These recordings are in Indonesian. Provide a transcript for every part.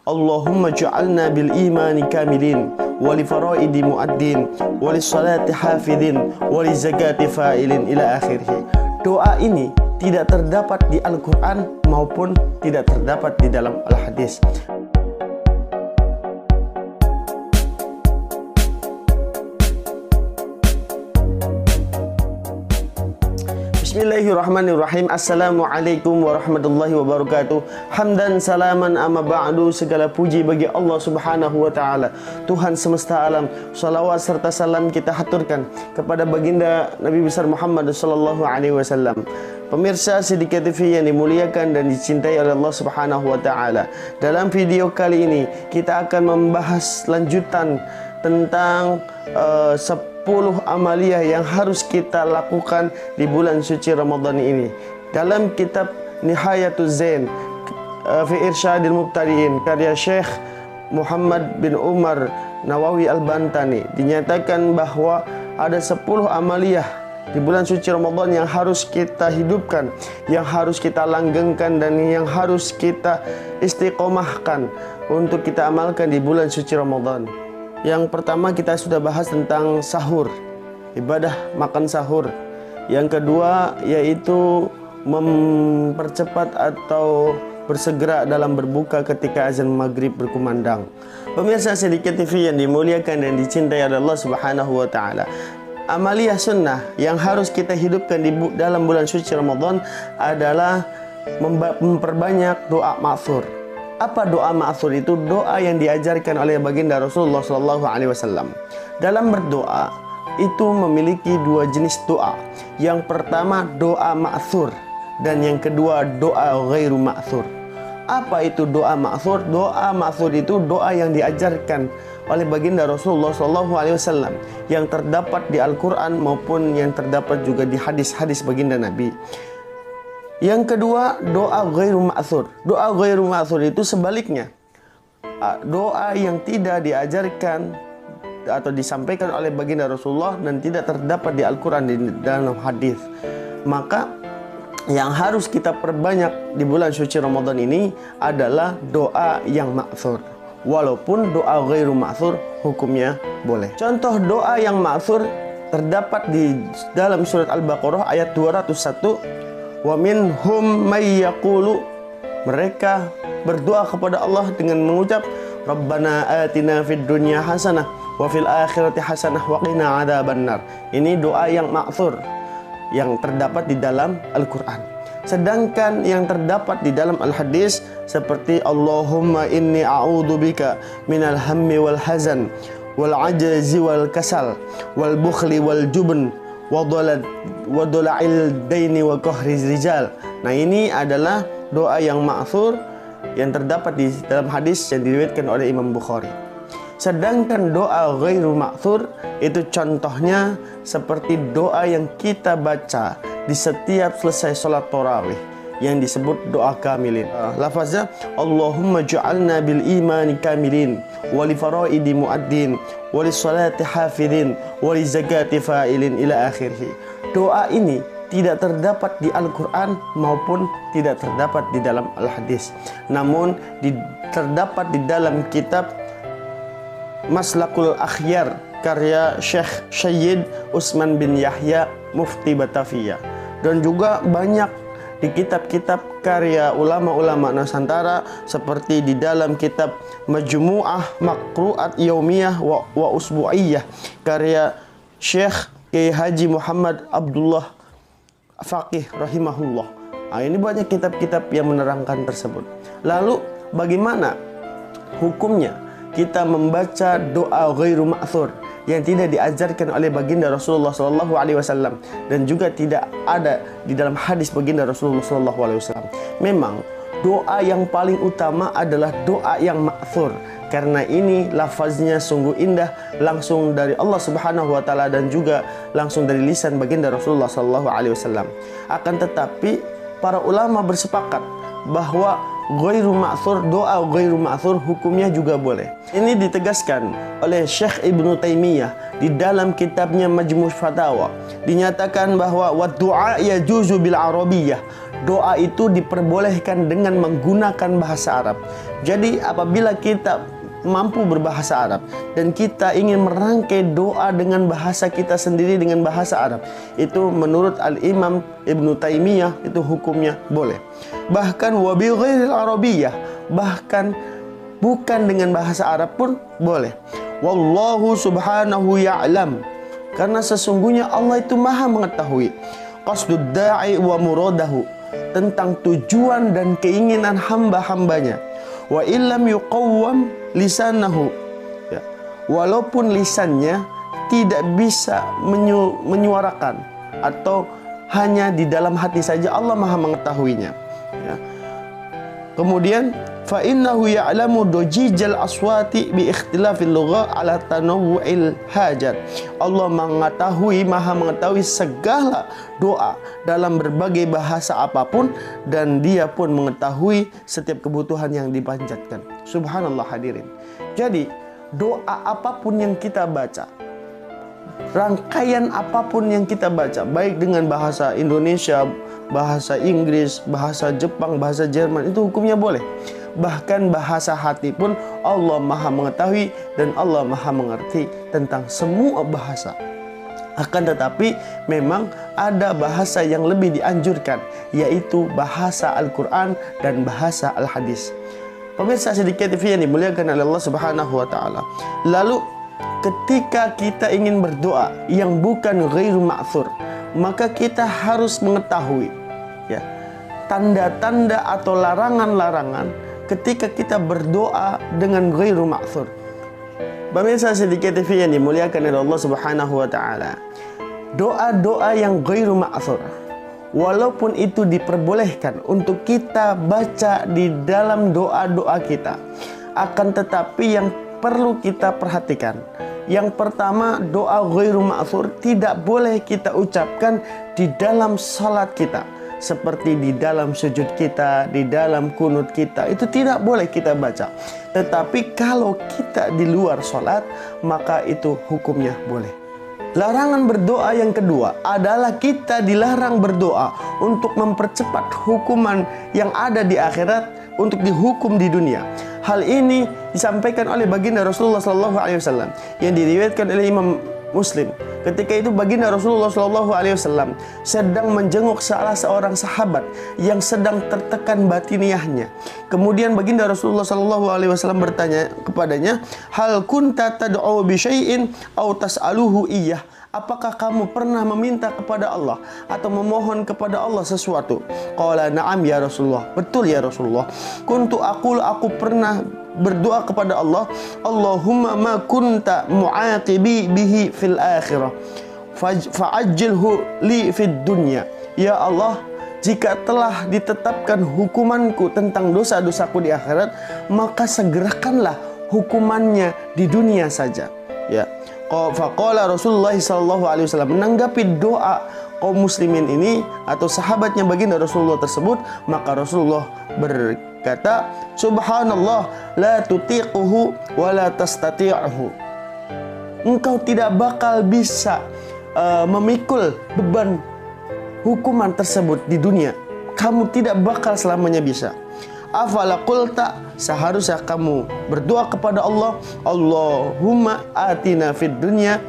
Allahumma ja'alna bil imani kamilin, wali faraidi muaddin, wali salati hafidin, wali zakati fa'ilin ila akhirih. Doa ini tidak terdapat di Al-Quran maupun tidak terdapat di dalam Al-Hadis. Bismillahirrahmanirrahim. Assalamualaikum warahmatullahi wabarakatuh. Hamdan salaman amma ba'du. Segala puji bagi Allah subhanahu wa ta'ala, Tuhan semesta alam. Salawat serta salam kita haturkan kepada baginda Nabi besar Muhammad sallallahu alaihi wasallam. Pemirsa Siddiqiyah TV yang dimuliakan dan dicintai oleh Allah subhanahu wa ta'ala, dalam video kali ini kita akan membahas lanjutan tentang 10 amaliyah yang harus kita lakukan di bulan suci Ramadan ini. Dalam kitab Nihayatuz Zain fi Irsyadil Mubtadi'in karya Syekh Muhammad bin Umar Nawawi Al-Bantani dinyatakan bahwa ada 10 amaliyah di bulan suci Ramadan yang harus kita hidupkan, yang harus kita langgengkan, dan yang harus kita istiqomahkan untuk kita amalkan di bulan suci Ramadan. Yang pertama kita sudah bahas tentang sahur, ibadah makan sahur. Yang kedua yaitu mempercepat atau bersegera dalam berbuka ketika azan maghrib berkumandang. Pemirsa Siddiqiyah TV yang dimuliakan dan dicintai oleh Allah subhanahu wa ta'ala, amaliyah sunnah yang harus kita hidupkan di dalam bulan suci Ramadan adalah memperbanyak doa ma'thur. Apa doa ma'thur itu? Doa yang diajarkan oleh baginda Rasulullah SAW. Dalam berdoa itu memiliki dua jenis doa. Yang pertama doa ma'thur, dan yang kedua doa ghairu ma'thur. Apa itu doa ma'thur? Doa ma'thur itu doa yang diajarkan oleh baginda Rasulullah SAW, yang terdapat di Al-Quran maupun yang terdapat juga di hadis-hadis baginda Nabi. Yang kedua, doa ghairu ma'thur. Doa ghairu ma'thur itu sebaliknya, doa yang tidak diajarkan atau disampaikan oleh baginda Rasulullah dan tidak terdapat di Al-Quran, di dalam hadis. Maka yang harus kita perbanyak di bulan suci Ramadan ini adalah doa yang ma'thur. Walaupun doa ghairu ma'thur hukumnya boleh. Contoh doa yang ma'thur terdapat di dalam surat Al-Baqarah ayat 201. Wa minhum may yaqulu, mereka berdoa kepada Allah dengan mengucap Rabbana atina fid dunya hasanah wa fil akhirati hasanah wa qina adzabannar. Ini doa yang ma'thur yang terdapat di dalam Al-Quran. Sedangkan yang terdapat di dalam Al-Hadis seperti Allahumma inni a'udzubika minal hammi wal hazan wal ajzi wal kasal wal bukhli wal jubn wadola'il daini wa qahri rijal. Nah, ini adalah doa yang ma'thur yang terdapat di dalam hadis yang diriwayatkan oleh Imam Bukhari. Sedangkan doa ghairu ma'thur itu contohnya seperti doa yang kita baca di setiap selesai sholat tarawih yang disebut doa kamilin. Lafaznya Allahumma ja'alna bil imani kamilin, wali faraidi muaddin, wali salati hafidin, wali zakati fa'ilin ila akhirih. Doa ini tidak terdapat di Al-Quran maupun tidak terdapat di dalam Al-Hadis, namun terdapat di dalam kitab Maslakul Akhyar karya Syekh Syed Utsman bin Yahya Mufti Batavia, dan juga banyak di kitab-kitab karya ulama-ulama Nusantara seperti di dalam kitab Majmu'ah Maqru'at Yaumiyah wa Usbu'iyah karya Syekh Kiai Haji Muhammad Abdullah Faqih rahimahullah. Nah, ini banyak kitab-kitab yang menerangkan tersebut. Lalu bagaimana hukumnya kita membaca doa ghairu ma'thur yang tidak diajarkan oleh baginda Rasulullah SAW dan juga tidak ada di dalam hadis baginda Rasulullah SAW? Memang doa yang paling utama adalah doa yang ma'thur, karena ini lafaznya sungguh indah, langsung dari Allah Subhanahu wa ta'ala dan juga langsung dari lisan baginda Rasulullah SAW. Akan tetapi para ulama bersepakat bahwa ghairu ma'thur, doa ghairu ma'thur hukumnya juga boleh. Ini ditegaskan oleh Syekh Ibnu Taimiyah di dalam kitabnya Majmu' Fatawa. Dinyatakan bahwa wa du'a yajuzu bil arabiyyah. Doa itu diperbolehkan dengan menggunakan bahasa Arab. Jadi apabila kita mampu berbahasa Arab dan kita ingin merangkai doa dengan bahasa kita sendiri dengan bahasa Arab, itu menurut Al-Imam Ibnu Taimiyah itu hukumnya boleh. Bahkan wa bi ghairil arabiyyah, bahkan bukan dengan bahasa Arab pun boleh. Wallahu subhanahu ya'lam, karena sesungguhnya Allah itu maha mengetahui qasdud da'i wa muradahu, tentang tujuan dan keinginan hamba-hambanya. Wa illam yuqawwam lisanahu, ya, walaupun lisannya tidak bisa menyuarakan atau hanya di dalam hati saja, Allah maha mengetahuinya, ya. Kemudian fa innahu ya'lamu dujijal aswati bi ikhtilafil lugha ala tanawwu'il hajat. Allah maha mengetahui segala doa dalam berbagai bahasa apapun, dan Dia pun mengetahui setiap kebutuhan yang dipanjatkan. Subhanallah hadirin. Jadi doa apapun yang kita baca, rangkaian apapun yang kita baca, baik dengan bahasa Indonesia, bahasa Inggris, bahasa Jepang, bahasa Jerman, itu hukumnya boleh. Bahkan bahasa hati pun Allah maha mengetahui dan Allah maha mengerti tentang semua bahasa. Akan tetapi memang ada bahasa yang lebih dianjurkan, yaitu bahasa Al-Quran dan bahasa Al-Hadis. Pemirsa sedikit TV yang dimuliakan oleh Allah Subhanahu wa Ta'ala. Lalu ketika kita ingin berdoa yang bukan ghairu ma'thur, maka kita harus mengetahui, ya, tanda-tanda atau larangan-larangan ketika kita berdoa dengan ghairu ma'thur. Pemirsa sedikit TV yang dimuliakan oleh Allah Subhanahu wa Ta'ala, doa-doa yang ghairu ma'thur, walaupun itu diperbolehkan untuk kita baca di dalam doa-doa kita, akan tetapi yang perlu kita perhatikan, yang pertama, doa ghairu ma'thur tidak boleh kita ucapkan di dalam salat kita, seperti di dalam sujud kita, di dalam kunut kita, itu tidak boleh kita baca. Tetapi kalau kita di luar salat, maka itu hukumnya boleh. Larangan berdoa yang kedua adalah kita dilarang berdoa untuk mempercepat hukuman yang ada di akhirat untuk dihukum di dunia. Hal ini disampaikan oleh baginda Rasulullah SAW yang diriwayatkan oleh Imam Muslim. Ketika itu baginda Rasulullah SAW sedang menjenguk salah seorang sahabat yang sedang tertekan batiniahnya. Kemudian baginda Rasulullah SAW bertanya kepadanya, hal kunta tad'u bi syai'in aw tas'aluhu iyyah? Apakah kamu pernah meminta kepada Allah atau memohon kepada Allah sesuatu? Qala na'am ya Rasulullah. Betul ya Rasulullah. Aku pernah berdoa kepada Allah, Allahumma ma kunta mu'aqibi bihi fil akhirah fa'ajjilhu li fid dunya. Ya Allah, jika telah ditetapkan hukumanku tentang dosa-dosaku di akhirat, maka segerakanlah hukumannya di dunia saja. Ya. Faqala Rasulullah SAW menanggapi doa kaum muslimin ini atau sahabatnya baginda Rasulullah tersebut, maka Rasulullah berkata, Subhanallah la tutiquhu wa la tastati'uhu. Engkau tidak bakal bisa memikul beban hukuman tersebut di dunia. Kamu tidak bakal selamanya bisa. Afala qulta, seharusnya kamu berdoa kepada Allah, Allahumma atina fid dunya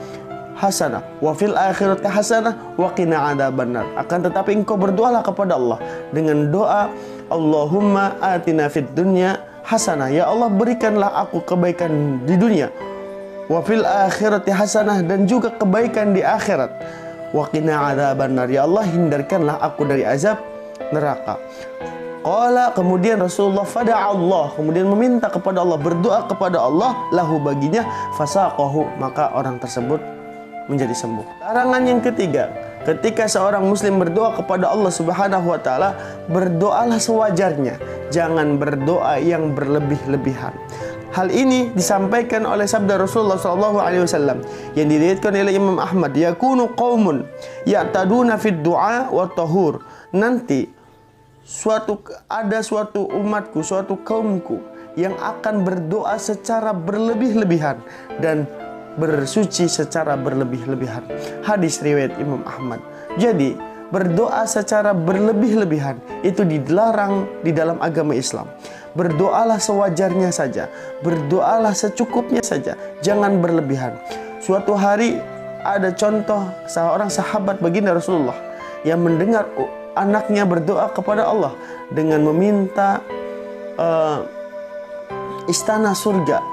hasanah wa fil akhirati hasanah wa qina adzabannar. Akan tetapi engkau berdoalah kepada Allah dengan doa Allahumma atina fid dunya hasanah, ya Allah berikanlah aku kebaikan di dunia, wa fil akhirati hasanah, dan juga kebaikan di akhirat, wa qina adzabannar, ya Allah hindarkanlah aku dari azab neraka. Qala, kemudian Rasulullah fada'a Allah, kemudian meminta kepada Allah, berdoa kepada Allah, lahu baginya, fasaqahu, maka orang tersebut menjadi sembuh. Larangan yang ketiga, ketika seorang muslim berdoa kepada Allah Subhanahu wa Ta'ala, berdoalah sewajarnya, jangan berdoa yang berlebih-lebihan. Hal ini disampaikan oleh sabda Rasulullah SAW yang diriwayatkan oleh Imam Ahmad, yakunu qaumun ya'taduna fid du'a wa tahur. Nanti ada suatu umatku, suatu kaumku yang akan berdoa secara berlebih-lebihan dan bersuci secara berlebih-lebihan. Hadis riwayat Imam Ahmad. Jadi berdoa secara berlebih-lebihan itu dilarang di dalam agama Islam. Berdoalah sewajarnya saja, berdoalah secukupnya saja, jangan berlebihan. Suatu hari ada contoh seorang sahabat baginda Rasulullah yang mendengar anaknya berdoa kepada Allah dengan meminta istana surga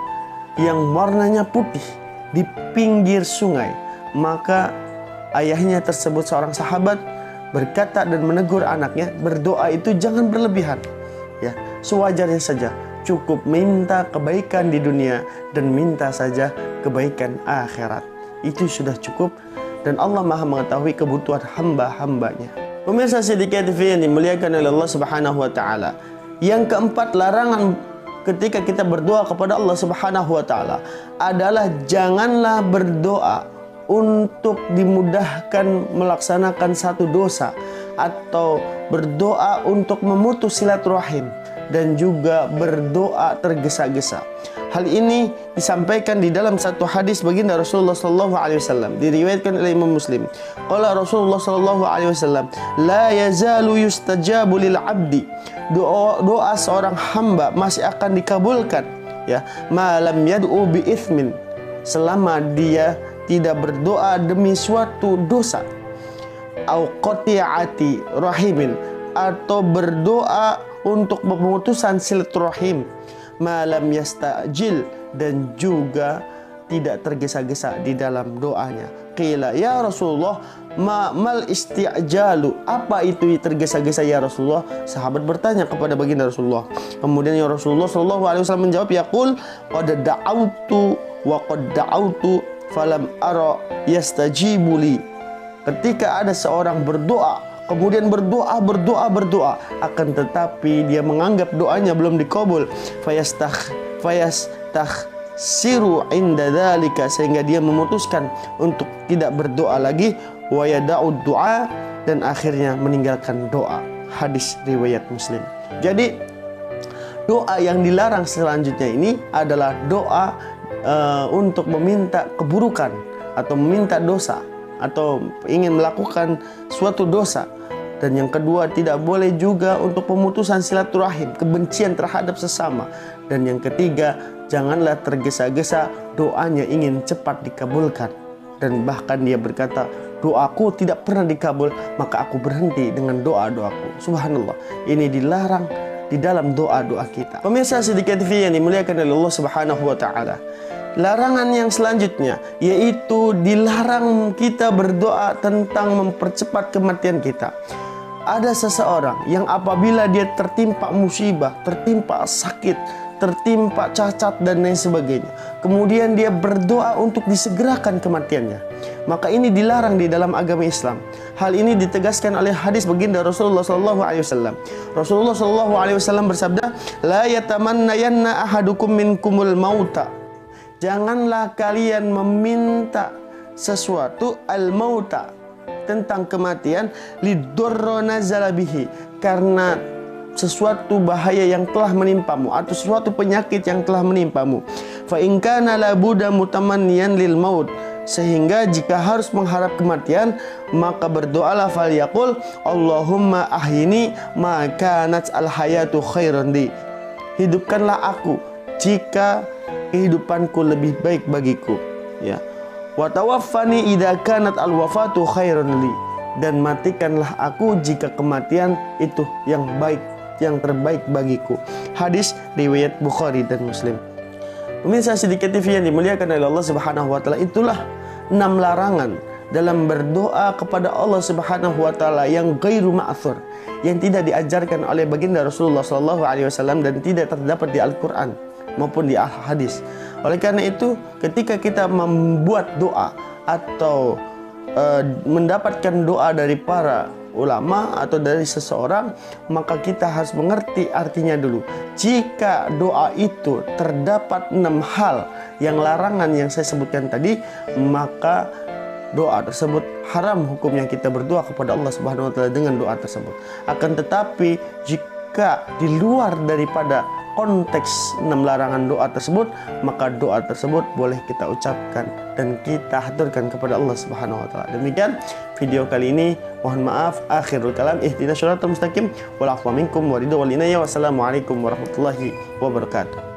yang warnanya putih di pinggir sungai. Maka ayahnya tersebut, seorang sahabat, berkata dan menegur anaknya, berdoa itu jangan berlebihan, ya, sewajarnya saja, cukup minta kebaikan di dunia dan minta saja kebaikan akhirat. Itu sudah cukup, dan Allah Maha mengetahui kebutuhan hamba-hambanya. Pemirsa Siddiqiyah TV yang dimuliakan oleh Allah Subhanahu wa taala. Yang keempat, larangan ketika kita berdoa kepada Allah Subhanahu wa taala adalah janganlah berdoa untuk dimudahkan melaksanakan satu dosa, atau berdoa untuk memutus silaturahim, dan juga berdoa tergesa-gesa. Hal ini disampaikan di dalam satu hadis baginda Rasulullah sallallahu alaihi wasallam, diriwayatkan oleh Imam Muslim. Qala Rasulullah sallallahu alaihi wasallam, la yazalu yustajabu lil 'abdi. Doa seorang hamba masih akan dikabulkan, ya, ma lam yad'u bi itsmin, selama dia tidak berdoa demi suatu dosa, au qati'ati rahimin, atau berdoa untuk pemutusan silaturahim, malam yastajil, dan juga tidak tergesa-gesa di dalam doanya. Qila ya Rasulullah, mal isti'jalu, apa itu tergesa-gesa ya Rasulullah? Sahabat bertanya kepada baginda Rasulullah. Kemudian ya Rasulullah sallallahu alaihi wasallam menjawab, yaqul qad da'autu wa qad da'autu falam ara yastajibu li. Ketika ada seorang berdoa, kemudian berdoa, akan tetapi dia menganggap doanya belum dikabul, siru inda dzalika, sehingga dia memutuskan untuk tidak berdoa lagi, wa yada'ud du'a, dan akhirnya meninggalkan doa. Hadis riwayat Muslim. Jadi doa yang dilarang selanjutnya ini adalah doa untuk meminta keburukan atau meminta dosa atau ingin melakukan suatu dosa. Dan yang kedua, tidak boleh juga untuk pemutusan silaturahim, kebencian terhadap sesama. Dan yang ketiga, janganlah tergesa-gesa doanya ingin cepat dikabulkan. Dan bahkan dia berkata, doaku tidak pernah dikabul, maka aku berhenti dengan doa-doaku. Subhanallah, ini dilarang di dalam doa-doa kita. Pemirsa Siddiqiyah TV yang dimuliakan oleh Allah Subhanahu wa taala. Larangan yang selanjutnya yaitu dilarang kita berdoa tentang mempercepat kematian kita. Ada seseorang yang apabila dia tertimpa musibah, tertimpa sakit, tertimpa cacat dan lain sebagainya, kemudian dia berdoa untuk disegerakan kematiannya, maka ini dilarang di dalam agama Islam. Hal ini ditegaskan oleh hadis baginda Rasulullah sallallahu alaihi wasallam. Rasulullah sallallahu alaihi wasallam bersabda, la yatamannayanna ahadukum minkumul mauta. Janganlah kalian meminta sesuatu al-mauta, tentang kematian, lidurra nazala bihi, karena sesuatu bahaya yang telah menimpamu atau sesuatu penyakit yang telah menimpamu. Fa in kana la budda mutamanniyan lil maut, sehingga jika harus mengharap kematian, maka berdoalah falyaqul Allahumma ahyini ma kanat al hayatu khairan li. Hidupkanlah aku jika kehidupanku lebih baik bagiku, ya. Wa tawaffani idza kanat al wafatu khairan li, dan matikanlah aku jika kematian itu yang baik, yang terbaik bagiku. Hadis riwayat Bukhari dan Muslim. Pemirsa Siddiqiyah TV yang dimuliakan oleh Allah Subhanahu wa taala, itulah 6 larangan dalam berdoa kepada Allah Subhanahu wa taala yang ghairu ma'thur, yang tidak diajarkan oleh baginda Rasulullah sallallahu alaihi wasallam dan tidak terdapat di Al-Qur'an maupun di hadis. Oleh karena itu, ketika kita membuat doa atau mendapatkan doa dari para ulama atau dari seseorang, maka kita harus mengerti artinya dulu. Jika doa itu terdapat 6 hal yang larangan yang saya sebutkan tadi, maka doa tersebut haram hukumnya kita berdoa kepada Allah Subhanahu wa taala dengan doa tersebut. Akan tetapi jika di luar daripada konteks 6 larangan doa tersebut, maka doa tersebut boleh kita ucapkan dan kita haturkan kepada Allah Subhanahu wa taala. Demikian video kali ini. Mohon maaf, akhirul kalam. Ihdinas shiratal mustaqim wal afwa minkum wa ridha wal inayah. Wassalamualaikum warahmatullahi wabarakatuh.